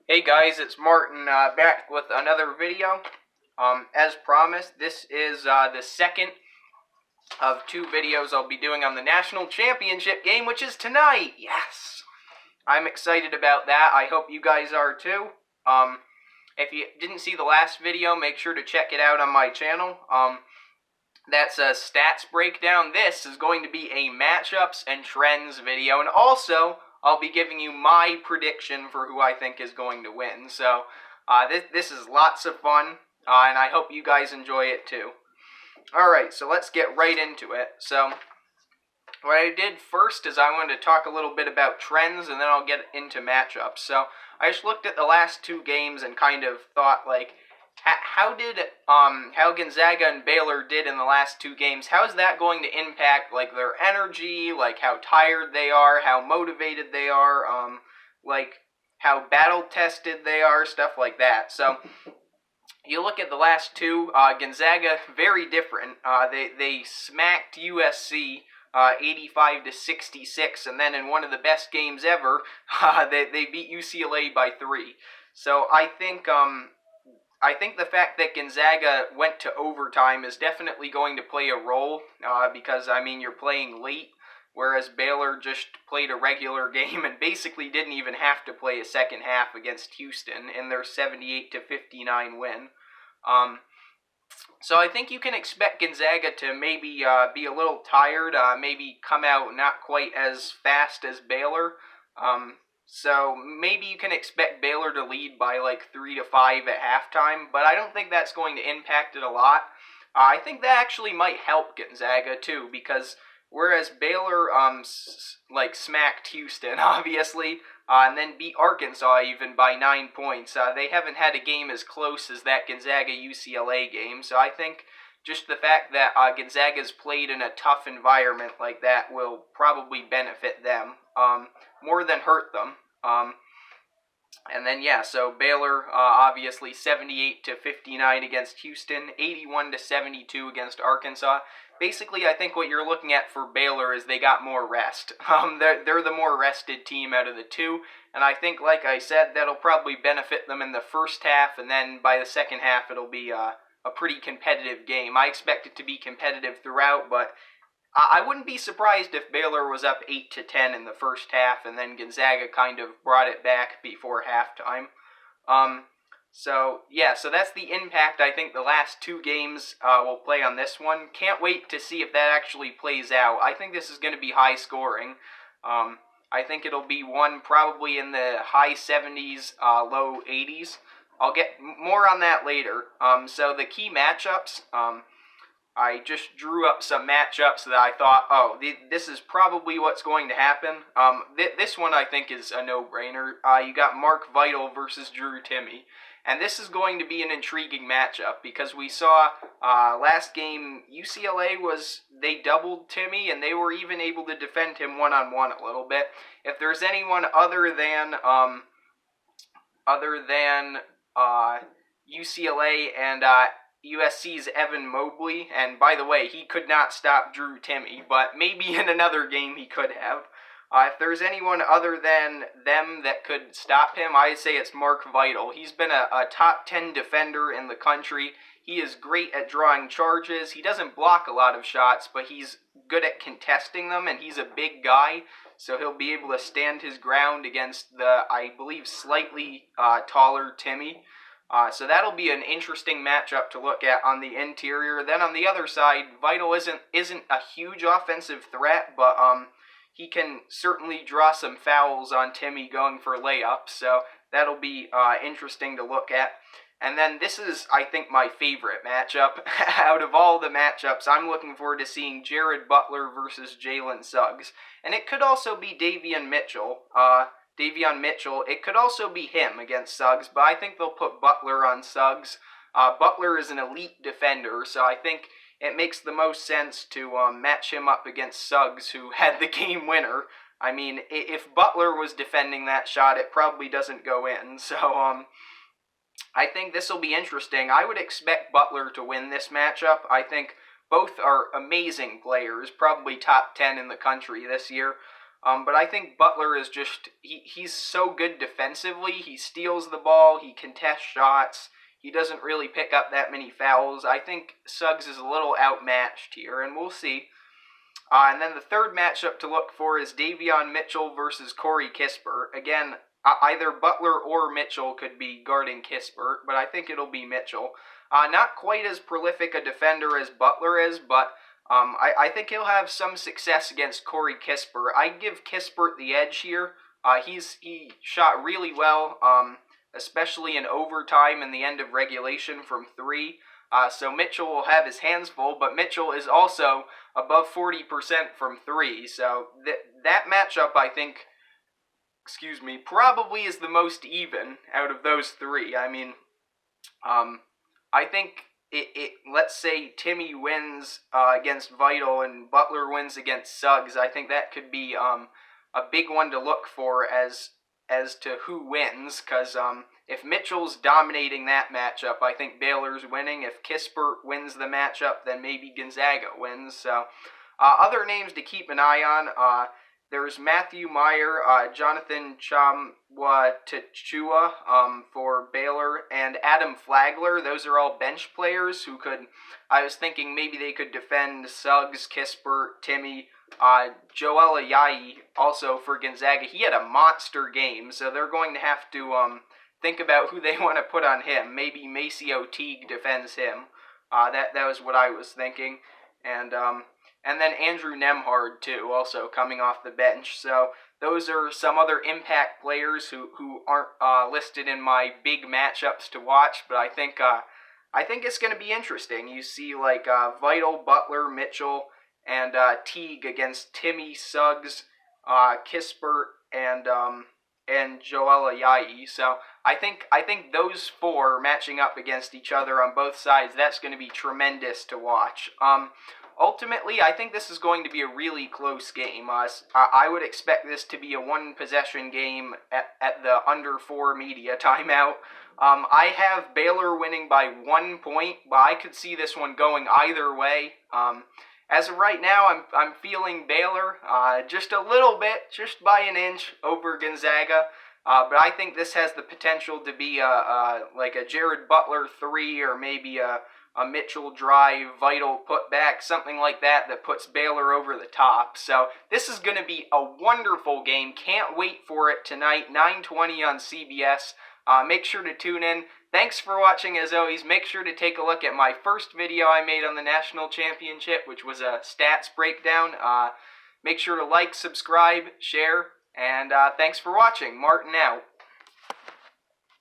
Hey guys, it's Martin back with another video. As promised, this is the second of two videos I'll be doing on the National Championship game, which is tonight. Yes! I'm excited about that. I hope you guys are too. If you didn't see the last video, make sure to check it out on my channel. That's a stats breakdown. This is going to be a matchups and trends video, and also I'll be giving you my prediction for who I think is going to win. So this is lots of fun, and I hope you guys enjoy it too. Alright, so let's get right into it. So what I did first is I wanted to talk a little bit about trends, and then I'll get into matchups. So I just looked at the last two games and kind of thought, like, how Gonzaga and Baylor did in the last two games, how is that going to impact, like, their energy, like, how tired they are, how motivated they are, like, how battle-tested they are, stuff like that. So, you look at the last two, Gonzaga, very different. They smacked USC 85-66, and then in one of the best games ever, they beat UCLA by 3. So, I think the fact that Gonzaga went to overtime is definitely going to play a role, because, I mean, you're playing late, whereas Baylor just played a regular game and basically didn't even have to play a second half against Houston in their 78-59 win. So I think you can expect Gonzaga to maybe be a little tired, maybe come out not quite as fast as Baylor. So maybe you can expect Baylor to lead by like 3 to 5 at halftime, but I don't think that's going to impact it a lot. I think that actually might help Gonzaga too, because whereas Baylor smacked Houston, obviously, and then beat Arkansas even by 9 points, they haven't had a game as close as that Gonzaga-UCLA game, so I think just the fact that Gonzaga's played in a tough environment like that will probably benefit them more than hurt them. And then, yeah, so Baylor, obviously 78-59 against Houston, 81-72 against Arkansas. Basically, I think what you're looking at for Baylor is they got more rest. They're the more rested team out of the two, and I think, like I said, that'll probably benefit them in the first half, and then by the second half it'll be a pretty competitive game. I expect it to be competitive throughout, but I wouldn't be surprised if Baylor was up 8-10 in the first half, and then Gonzaga kind of brought it back before halftime. So that's the impact I think the last two games will play on this one. Can't wait to see if that actually plays out. I think this is going to be high scoring. I think it'll be one probably in the high 70s, low 80s. I'll get more on that later. So the key matchups, I just drew up some matchups that I thought, this is probably what's going to happen. This one I think is a no-brainer. You got Mark Vital versus Drew Timme. And this is going to be an intriguing matchup because we saw last game UCLA they doubled Timme and they were even able to defend him one-on-one a little bit. If there's anyone other than UCLA and USC's Evan Mobley, and by the way, he could not stop Drew Timme, but maybe in another game he could have. If there's anyone other than them that could stop him, I'd say it's Mark Vital. He's been a top 10 defender in the country. He is great at drawing charges. He doesn't block a lot of shots, but he's good at contesting them, and he's a big guy, so he'll be able to stand his ground against the, I believe, slightly taller Timme. So that'll be an interesting matchup to look at on the interior. Then on the other side, Vital isn't a huge offensive threat, but he can certainly draw some fouls on Timme going for layups, so that'll be interesting to look at. And then this is, I think, my favorite matchup. Out of all the matchups, I'm looking forward to seeing Jared Butler versus Jalen Suggs. And it could also be Davion Mitchell. It could also be him against Suggs, but I think they'll put Butler on Suggs. Butler is an elite defender, so I think it makes the most sense to match him up against Suggs, who had the game winner. I mean, if Butler was defending that shot, it probably doesn't go in. So, I think this will be interesting. I would expect Butler to win this matchup. I think both are amazing players, probably top 10 in the country this year. But I think Butler is just, he's so good defensively. He steals the ball, he contests shots, he doesn't really pick up that many fouls. I think Suggs is a little outmatched here, and we'll see. And then the third matchup to look for is Davion Mitchell versus Corey Kispert. Again, either Butler or Mitchell could be guarding Kispert, but I think it'll be Mitchell. Not quite as prolific a defender as Butler is, but I think he'll have some success against Corey Kispert. I give Kispert the edge here. He shot really well, especially in overtime and the end of regulation from 3. So Mitchell will have his hands full, but Mitchell is also above 40% from 3. So that matchup, I think, probably is the most even out of those 3. I mean, I think let's say Timmy wins against Vital and Butler wins against Suggs. I think that could be a big one to look for as to who wins, because if Mitchell's dominating that matchup, I think Baylor's winning. If Kispert wins the matchup, then maybe Gonzaga wins. So other names to keep an eye on, there's Matthew Meyer, Jonathan Tchua for Baylor, and Adam Flagler. Those are all bench players who could, I was thinking maybe they could defend Suggs, Kispert, Timmy. Joel Ayayi also for Gonzaga. He had a monster game, so they're going to have to think about who they want to put on him. Maybe Maceo Teague defends him. That was what I was thinking. And then Andrew Nemhard, too, also coming off the bench. So those are some other impact players who aren't listed in my big matchups to watch, but I think it's going to be interesting. You see like Vital, Butler, Mitchell, and Teague against Timmy, Suggs, Kispert, and Joel Ayayi. So I think those 4 matching up against each other on both sides, that's going to be tremendous to watch. Ultimately, I think this is going to be a really close game. I would expect this to be a one-possession game at the under 4 media timeout. I have Baylor winning by 1 point, but I could see this one going either way. As of right now, I'm feeling Baylor just a little bit, just by an inch over Gonzaga. But I think this has the potential to be like a Jared Butler 3 or maybe a Mitchell drive, Vital putback, something like that puts Baylor over the top. So this is going to be a wonderful game. Can't wait for it tonight, 9:20 on CBS. Make sure to tune in. Thanks for watching as always. Make sure to take a look at my first video I made on the National Championship, which was a stats breakdown. Make sure to like, subscribe, share, and thanks for watching. Martin out.